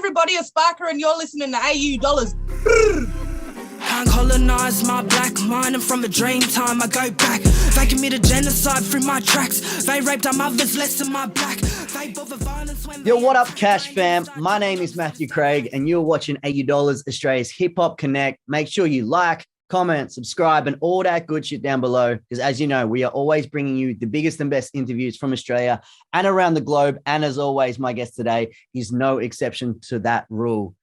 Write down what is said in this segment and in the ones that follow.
everybody, it's BARKAA and you're listening to AU Can't colonize my black mind, and from a dream time I go back. They committed genocide through my tracks. They raped our mothers less than my black. They bought the violence when Yo, what up, Cash fam? My name is Matthew Craig, and you're watching AU, Australia's Hip Hop Connect. Make sure you like, comment, subscribe, and all that good shit down below. Because as you know, we are always bringing you the biggest and best interviews from Australia and around the globe. And as always, my guest today is no exception to that rule.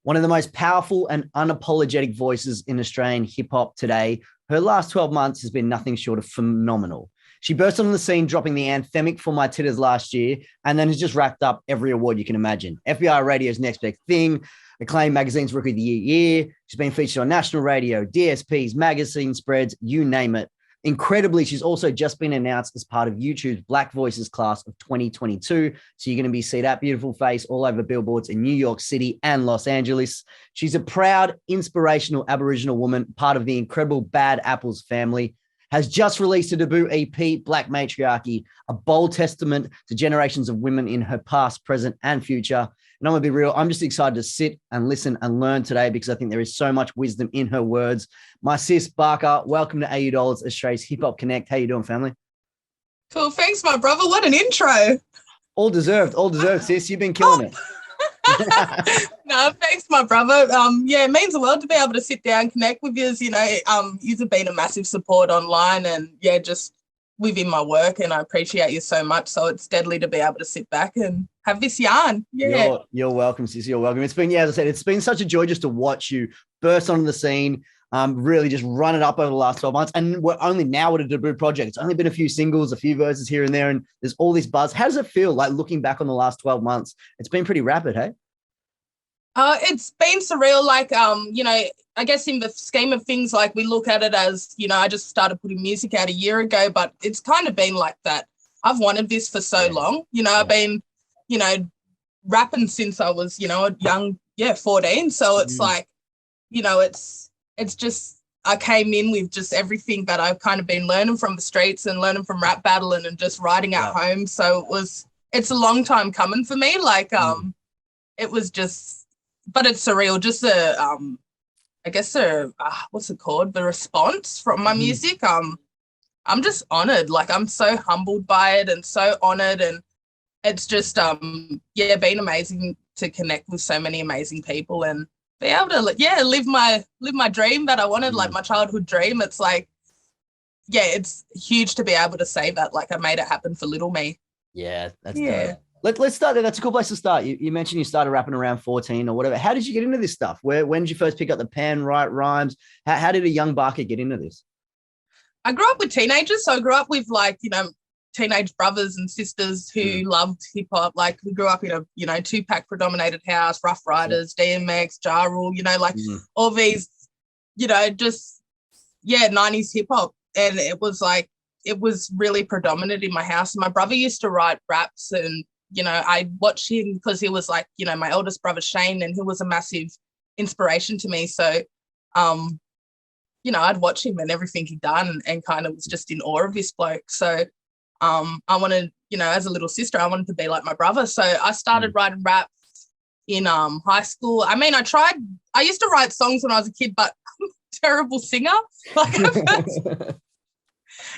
One of the most powerful and unapologetic voices in Australian hip hop today. Her last 12 months has been nothing short of phenomenal. She burst on the scene, dropping the anthemic For My Titters last year, and then has just racked up every award you can imagine. FBI Radio's Next Big Thing, Acclaim Magazine's Rookie of the Year. She's been featured on national radio, DSPs, magazine spreads, you name it. Incredibly, she's also just been announced as part of YouTube's Black Voices class of 2022. So you're going to be seeing that beautiful face all over billboards in New York City and Los Angeles. She's a proud, inspirational Aboriginal woman, part of the incredible Bad Apples family, has just released a debut EP, Blak Matriarchy, a bold testament to generations of women in her past, present, and future. And I'm going to be real, I'm just excited to sit and listen and learn today because I think there is so much wisdom in her words. My sis, BARKAA, welcome to AU, Australia's Hip Hop Connect. How you doing, family? Cool, thanks, my brother. What an intro. All deserved, sis. You've been killing it. No, thanks, my brother. Yeah, it means the world to be able to sit down, connect with you. You've been a massive support online and yeah, just within my work, and I appreciate you so much. So it's deadly to be able to sit back and have this yarn. Yeah, you're welcome, sis. You're welcome. It's been, yeah, as I said, it's been such a joy just to watch you burst onto the scene. Really just run it up over the last 12 months. And we're only now at a debut project. It's only been a few singles, a few verses here and there, and there's all this buzz. How does it feel like looking back on the last 12 months? It's been pretty rapid, hey? It's been surreal. I guess in the scheme of things, like we look at it as, I just started putting music out a year ago, but it's kind of been like that. I've wanted this for so long. I've been, rapping since I was, a young, 14. So it's like, it's just, I came in with just everything that I've kind of been learning from the streets and learning from rap battling and just writing at home. So it's a long time coming for me. It was just, but it's surreal. Just what's it called? The response from my music. I'm just honored. I'm so humbled by it and so honored. And it's just, been amazing to connect with so many amazing people and be able to, live my dream that I wanted, like my childhood dream. It's like, it's huge to be able to say that, I made it happen for little me. Yeah, that's dope. Let's start there. That's a cool place to start. You mentioned you started rapping around 14 or whatever. How did you get into this stuff? When did you first pick up the pen, write rhymes? How did a young BARKAA get into this? I grew up with teenagers. So I grew up with teenage brothers and sisters who loved hip hop. We grew up in a, Tupac predominated house, Rough Riders, DMX, Ja Rule, all these, 90s hip hop. And it was really predominant in my house. My brother used to write raps and, I watched him because he was my eldest brother, Shane, and he was a massive inspiration to me. So, I'd watch him and everything he'd done and kind of was just in awe of this bloke. So I wanted, as a little sister, I wanted to be like my brother. So I started writing raps in high school. I mean, I used to write songs when I was a kid, but I'm a terrible singer.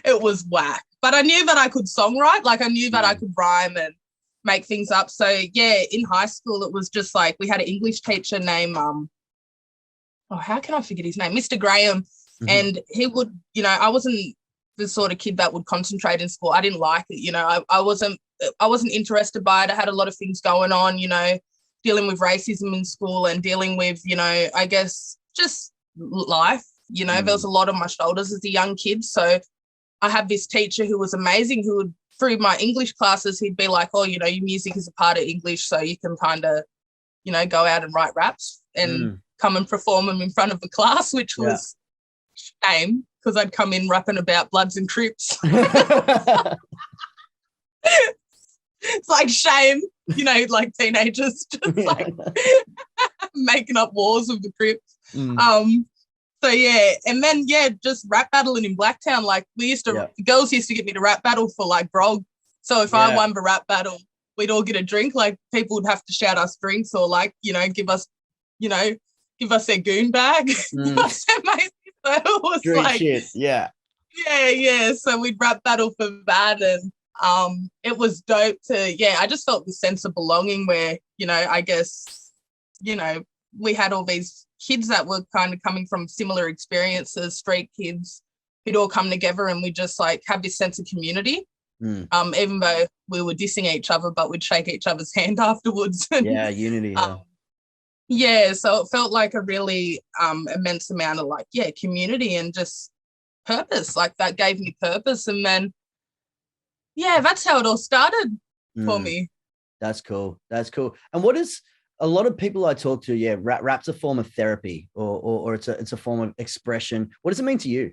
It was whack. But I knew that I could songwrite. I knew that I could rhyme and make things up. So in high school, it was just we had an English teacher named, how can I forget his name? Mr. Graham. And he would, I wasn't the sort of kid that would concentrate in school. I didn't like it. I wasn't interested by it. I had a lot of things going on, dealing with racism in school and dealing with, I guess just life, there was a lot on my shoulders as a young kid. So I had this teacher who was amazing, who would, through my English classes, he'd be like, your music is a part of English, so you can kind of, go out and write raps and come and perform them in front of the class, which was shame because I'd come in rapping about Bloods and Crips. It's shame, teenagers just making up wars with the Crips. So and then just rap battling in Blacktown. We used to, girls used to get me to rap battle for grog. So if I won the rap battle, we'd all get a drink. Like people would have to shout us drinks or like, give us their goon bag. Mm. So it was Drink like, shit. Yeah. yeah. So we'd rap battle for that, and it was dope I just felt this sense of belonging where, I guess, we had all these kids that were kind of coming from similar experiences, street kids, who'd all come together, and we just like have this sense of community. Even though we were dissing each other, but we'd shake each other's hand afterwards. Yeah, unity. So it felt like a really immense amount of like, community and just purpose. Like that gave me purpose. And then, that's how it all started for me. That's cool. And what is a lot of people I talk to? Rap's a form of therapy, or it's a form of expression. What does it mean to you?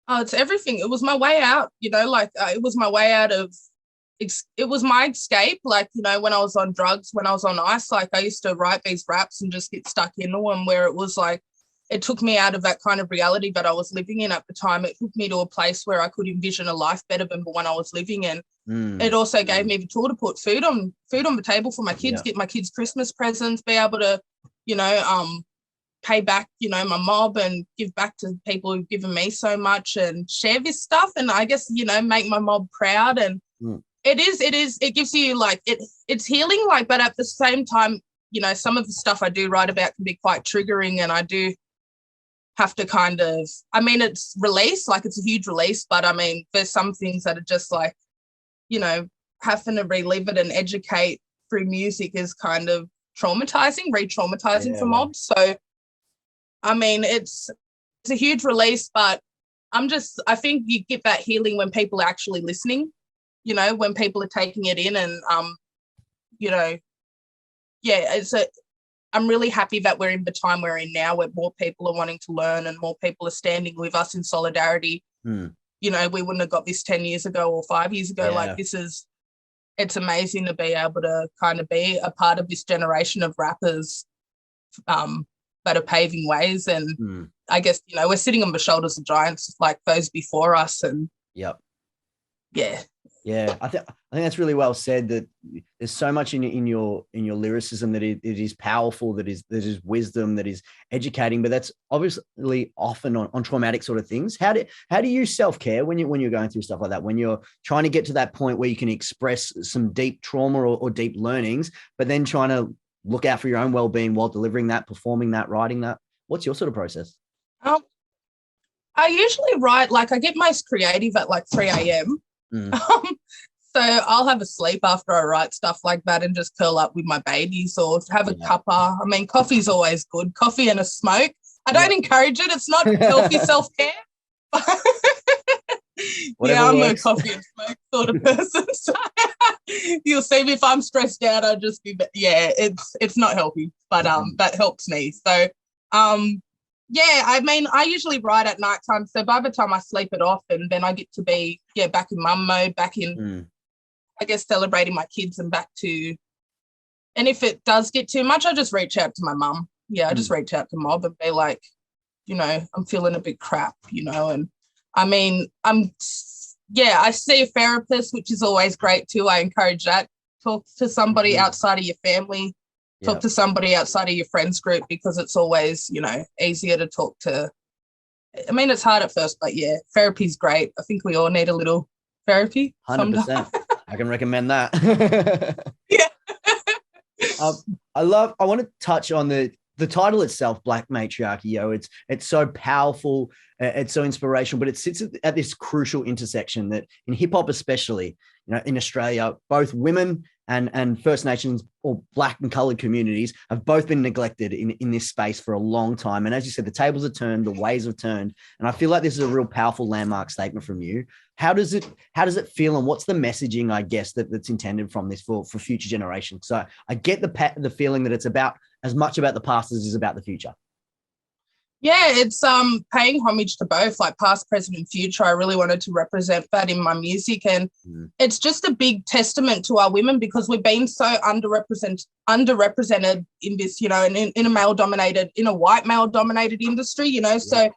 Oh, it's everything. It was my way out, it was my way out of, it was my escape. Like, when I was on drugs, when I was on ice, like I used to write these raps and just get stuck into them, where it was like, it took me out of that kind of reality that I was living in at the time. It took me to a place where I could envision a life better than the one I was living in. It also gave me the tool to put food on the table for my kids, get my kids Christmas presents, be able to, pay back, my mob and give back to people who've given me so much and share this stuff. And I guess, make my mob proud. And it gives you like, it's healing, like, but at the same time, some of the stuff I do write about can be quite triggering, and I do have to kind of, it's release, like it's a huge release, but there's some things that are just like, having to relive it and educate through music is kind of re-traumatizing for mobs. So it's a huge release, but I think you get that healing when people are actually listening, when people are taking it in, and I'm really happy that we're in the time we're in now, where more people are wanting to learn and more people are standing with us in solidarity. We wouldn't have got this 10 years ago or 5 years ago. Like it's amazing to be able to kind of be a part of this generation of rappers that are paving ways. And I guess, we're sitting on the shoulders of giants like those before us. And I think that's really well said, that there's so much in your lyricism that it is powerful, that is wisdom, that is educating, but that's obviously often on traumatic sort of things. How do you self-care when you're going through stuff like that, when you're trying to get to that point where you can express some deep trauma or deep learnings, but then trying to look out for your own well-being while delivering that, performing that, writing that? What's your sort of process? I usually write, like I get most creative at like 3 a.m. So I'll have a sleep after I write stuff like that and just curl up with my babies or have a cuppa. Coffee's always good. Coffee and a smoke. I don't encourage it. It's not healthy self-care. I'm a coffee and smoke sort of person. So you'll see me if I'm stressed out, I'll just be, it's not healthy, but that helps me. So I usually write at nighttime. So by the time I sleep it off, and then I get to be back in mum mode, back in I guess celebrating my kids, and back to, and if it does get too much, I just reach out to my mum. I just reach out to mob and be like, I'm feeling a bit crap, and I see a therapist, which is always great too. I encourage that. Talk to somebody outside of your family. Talk to somebody outside of your friends group, because it's always, easier to talk to. It's hard at first, but therapy's great. I think we all need a little therapy. 100%. I can recommend that. Yeah. I want to touch on the title itself, Blak Matriarchy. It's so powerful. It's so inspirational, but it sits at this crucial intersection that in hip hop, especially, in Australia, both women and First Nations or Black and coloured communities have both been neglected in this space for a long time. And as you said, the tables have turned, the ways have turned. And I feel like this is a real powerful landmark statement from you. How does it feel, and what's the messaging, I guess, that's intended from this for future generations? So I get the feeling that it's about as much about the past as it is about the future. Yeah, it's paying homage to both, like past, present, and future. I really wanted to represent that in my music, and it's just a big testament to our women, because we've been so underrepresented in this, in a white male dominated industry, So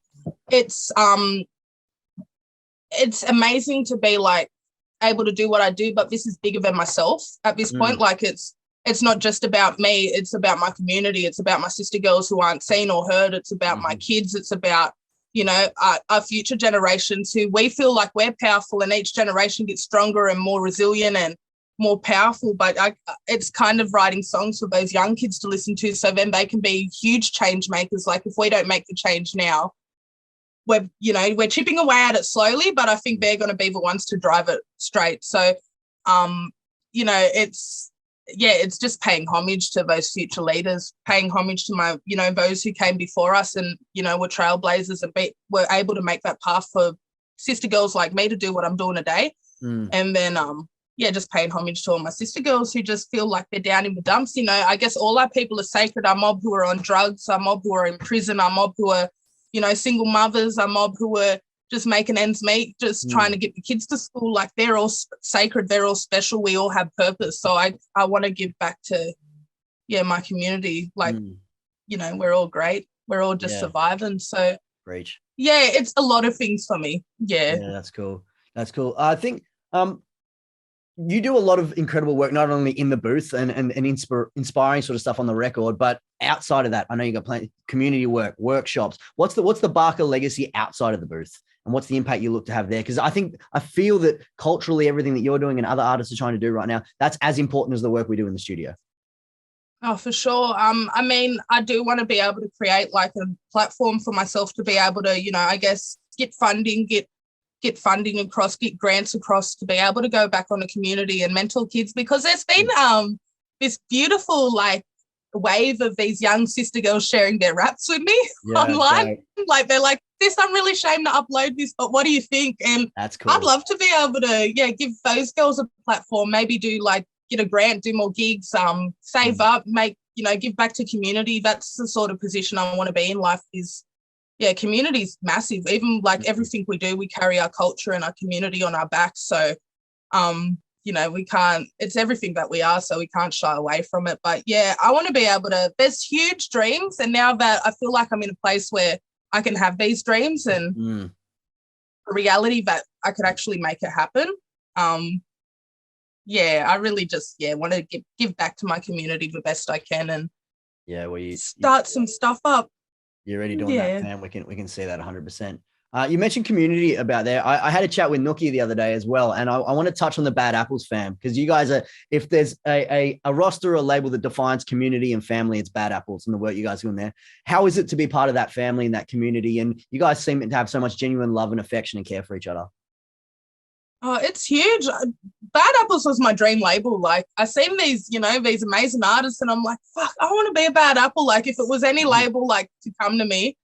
it's amazing to be like able to do what I do, but this is bigger than myself at this point. Like it's not just about me, it's about my community, it's about my sister girls who aren't seen or heard, it's about my kids, it's about, you know, our future generations who we feel like we're powerful, and each generation gets stronger and more resilient and more powerful. But it's kind of writing songs for those young kids to listen to, so then they can be huge change makers. Like if we don't make the change now, we're chipping away at it slowly, but I think they're going to be the ones to drive it straight. So, you know, it's just paying homage to those future leaders, paying homage to those who came before us and, you know, were trailblazers and were able to make that path for sister girls like me to do what I'm doing today. And then, just paying homage to all my sister girls who just feel like they're down in the dumps. You know, I guess all our people are sacred. Our mob who are on drugs, our mob who are in prison, our mob who are, you know, single mothers, our mob who were just making ends meet, just trying to get the kids to school. Like they're all sacred, they're all special, we all have purpose. So I want to give back to, my community. Like, you know, we're all great. We're all just surviving. So, Preach. Yeah, it's a lot of things for me. Yeah, that's cool. That's cool. I think you do a lot of incredible work, not only in the booth and inspiring sort of stuff on the record, but outside of that. I know you got plenty community work, workshops. What's the BARKAA legacy outside of the booth, and what's the impact you look to have there? Because I feel that culturally, everything that you're doing and other artists are trying to do right now, that's as important as the work we do in the studio. Oh, for sure. I mean, I do want to be able to create like a platform for myself to be able to, you know, I guess get funding, get funding across, get grants across to be able to go back on the community and mentor kids, because there's been this beautiful like wave of these young sister girls sharing their raps with me online. Right. Like they're like, this, I'm really ashamed to upload this, but what do you think? And that's cool. I'd love to be able to give those girls a platform, maybe do like get a grant, do more gigs, save up, make, you know, give back to community. That's the sort of position I want to be in life. Is community is massive. Even like everything we do, we carry our culture and our community on our backs. So, you know, it's everything that we are, so we can't shy away from it. But I want to be able to, there's huge dreams. And now that I feel like I'm in a place where I can have these dreams and a reality that I could actually make it happen. I really just, want to give back to my community the best I can and start some stuff up. You're already doing that, fam. We can see that 100%. You mentioned community about there. I had a chat with Nookie the other day as well, and I want to touch on the Bad Apples, fam, because you guys are, if there's a roster or a label that defines community and family, it's Bad Apples and the work you guys are doing there. How is it to be part of that family and that community? And you guys seem to have so much genuine love and affection and care for each other. Oh, it's huge. Bad Apples was my dream label. Like, I seen these, you know, these amazing artists, and I'm like, fuck, I want to be a Bad Apple. Like, if it was any label like to come to me,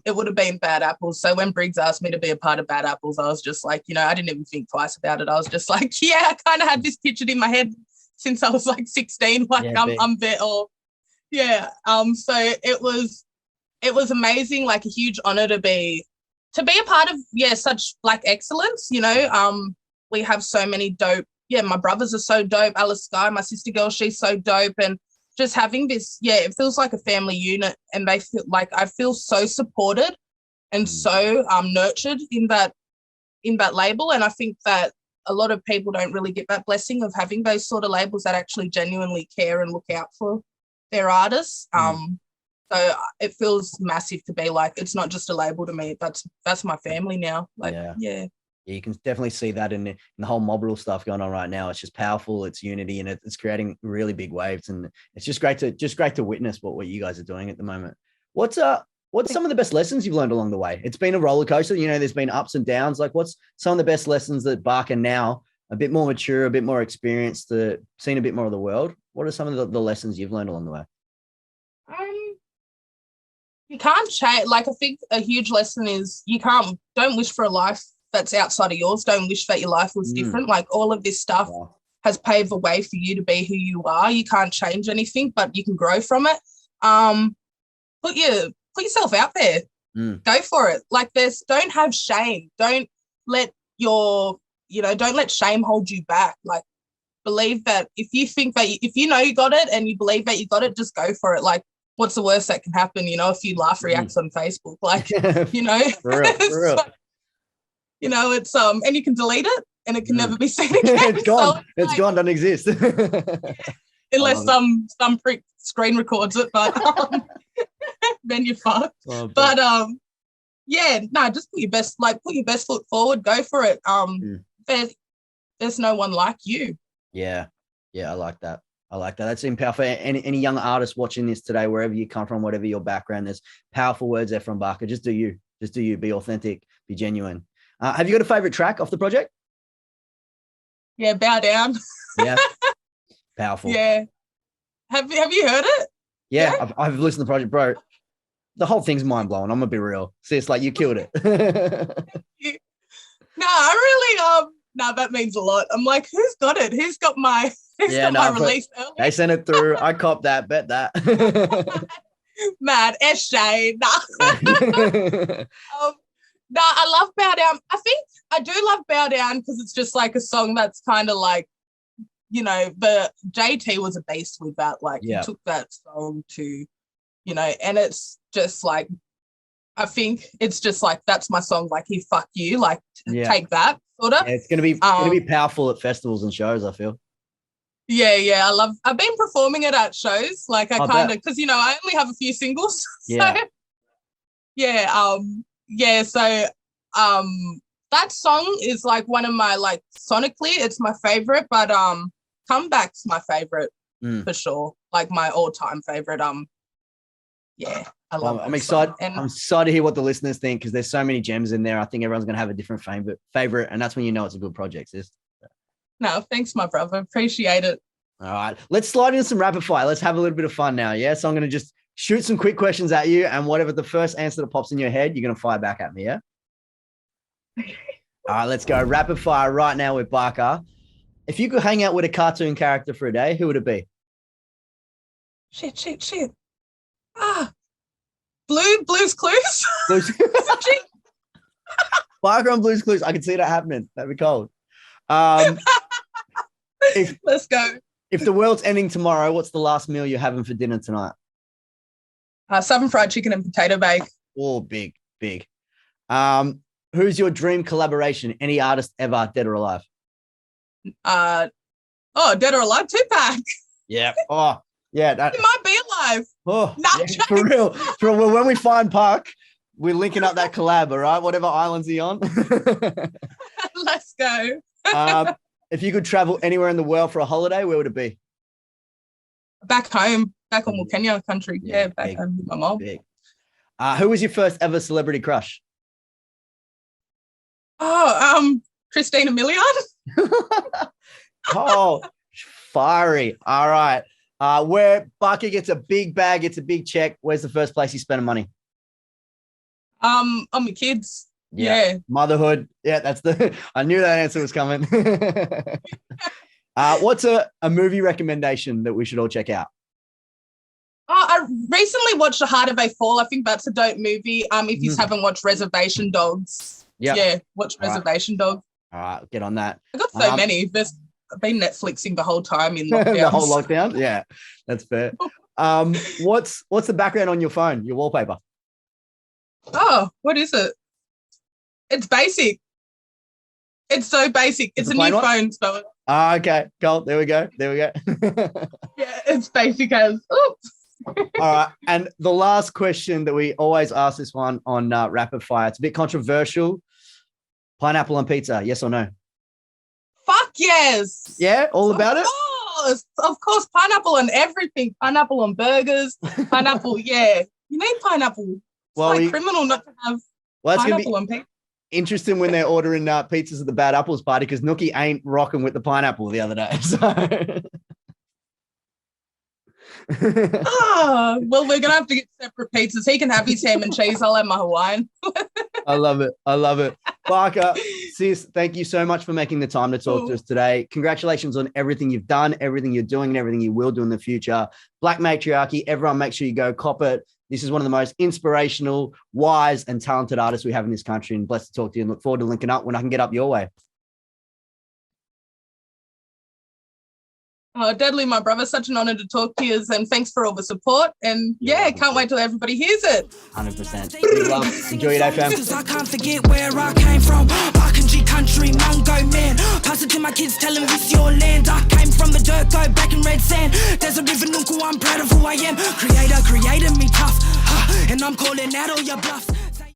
it would have been Bad Apples. So when Briggs asked me to be a part of Bad Apples, I was just like, you know, I didn't even think twice about it. I was just like, I kind of had this pictured in my head since I was like 16. Like, I'm there. So it was amazing. Like a huge honor to be a part of, such Black excellence, you know. We have so many dope, my brothers are so dope. Alice Sky, my sister girl, she's so dope. And just having this, it feels like a family unit, and they feel like I feel so supported and so nurtured in that label. And I think that a lot of people don't really get that blessing of having those sort of labels that actually genuinely care and look out for their artists. So it feels massive to be like, it's not just a label to me. That's my family now. Like, you can definitely see that in the whole mob rule stuff going on right now. It's just powerful. It's unity, and it's creating really big waves. And it's just great to witness what you guys are doing at the moment. What's some of the best lessons you've learned along the way? It's been a roller coaster. You know, there's been ups and downs. Like, what's some of the best lessons that BARKAA now, a bit more mature, a bit more experienced, seen a bit more of the world? What are some of the lessons you've learned along the way? You can't change. Like, I think a huge lesson is don't wish for a life that's outside of yours. Don't wish that your life was different. Like, all of this stuff has paved the way for you to be who you are. You can't change anything, but you can grow from it. Put yourself out there. Go for it. Like, don't have shame. Don't let don't let shame hold you back. Like, believe that if you know you got it and you believe that you got it, just go for it. Like, what's the worst that can happen? You know, a few laugh reacts on Facebook, like, you know, for real. You know, it's, and you can delete it. and it can never be seen again. It's gone. So It's like, gone. Doesn't exist. unless some prick screen records it, but then you're fucked. Oh, but yeah, no, just put your best foot forward, go for it. There's no one like you. Yeah, I like that. That seems powerful. Any young artist watching this today, wherever you come from, whatever your background, there's powerful words there from BARKAA. Just do you, be authentic, be genuine. Have you got a favorite track off the project? Yeah, Bow Down. Yeah, powerful. Yeah, have you heard it? Yeah. I've listened to the project, bro. The whole thing's mind blowing. I'm gonna be real. See, it's like you killed it. No, I really no, that means a lot. I'm like, who's got it? Who's got my release early? They sent it through. I copped that, bet that. Mad SJ. Nah. No, I love Bow Down. I think I do love Bow Down because it's just like a song that's kind of like, the JT was a beast with that. Like he took that song to, and it's just like, I think it's just like, that's my song. Like he fuck you, like take that sort of. Yeah, it's gonna be powerful at festivals and shows, I feel. Yeah, I've been performing it at shows. Like I kind of, because I only have a few singles. Yeah. So that song is like one of my, like, sonically it's my favorite, but Comeback's my favorite for sure. Like my all-time favorite. I love I'm excited. I'm excited to hear what the listeners think because there's so many gems in there. I think everyone's gonna have a different favorite, and that's when you know it's a good project, sis. No, thanks, my brother. Appreciate it. All right, let's slide into some rapid fire. Let's have a little bit of fun now. Yeah, so I'm gonna just shoot some quick questions at you, and whatever the first answer that pops in your head, you're gonna fire back at me. Yeah. All right, let's go rapid fire right now with BARKAA. If you could hang out with a cartoon character for a day, who would it be? Shit. Blue's Clues. BARKAA on Blue's Clues. I can see that happening. That'd be cold. Let's go. If the world's ending tomorrow, what's the last meal you're having for dinner tonight? Southern fried chicken and potato bake. Oh, big. Who's your dream collaboration? Any artist ever, dead or alive? Dead or alive, Tupac. Yeah. Oh, yeah. He might be alive. Oh, yeah, for real. Well, when we find Park, we're linking up that collab, all right? Whatever island's he on. Let's go. If you could travel anywhere in the world for a holiday, where would it be? Back home. Back on Kenya country. Yeah, back home with my mom. Big. Who was your first ever celebrity crush? Christina Milian. Oh, fiery. All right. Where BARKAA gets a big bag, gets a big check, where's the first place he's spending money? On my kids. Yeah. Motherhood. Yeah, I knew that answer was coming. What's a movie recommendation that we should all check out? I recently watched A Harder They Fall. I think that's a dope movie. If you haven't watched Reservation Dogs. Yeah, watch Reservation Dogs. All right, get on that. I got so many. I've been Netflixing the whole time in lockdown. The whole lockdown? Yeah, that's fair. What's the background on your phone, your wallpaper? Oh, what is it? It's basic. It's so basic. It's a new phone, so. Okay, cool. There we go. Yeah, it's basic as. Oops. All right, and the last question that we always ask this one on rapid fire. It's a bit controversial. Pineapple on pizza, yes or no? Fuck yes. Yeah, all about it? Of course, pineapple on everything. Pineapple on burgers. Pineapple, yeah. You need pineapple. It's criminal not to have pineapple on pizza. Interesting when they're ordering pizzas at the Bad Apples party because Nookie ain't rocking with the pineapple the other day. So. Well, we're gonna have to get separate pizzas. He can have his ham and cheese. I'll have my Hawaiian. I love it. BARKAA, sis, thank you so much for making the time to talk to us today. Congratulations on everything you've done, everything you're doing, and everything you will do in the future. Black Matriarchy, everyone make sure you go cop it. This is one of the most inspirational, wise, and talented artists we have in this country, and blessed to talk to you and look forward to linking up when I can get up your way. Oh, Deadly, my brother, such an honor to talk to you, and thanks for all the support. And can't wait till everybody hears it. 100%. Big love. Enjoy your day, fam. I can't forget where I came from. country, Mungo man. Pass it to my kids, tell them this your land. I came from the dirt, go back in red sand. There's a river Nunku, I'm proud of who I am. Creator created me tough, and I'm calling out all your bluffs.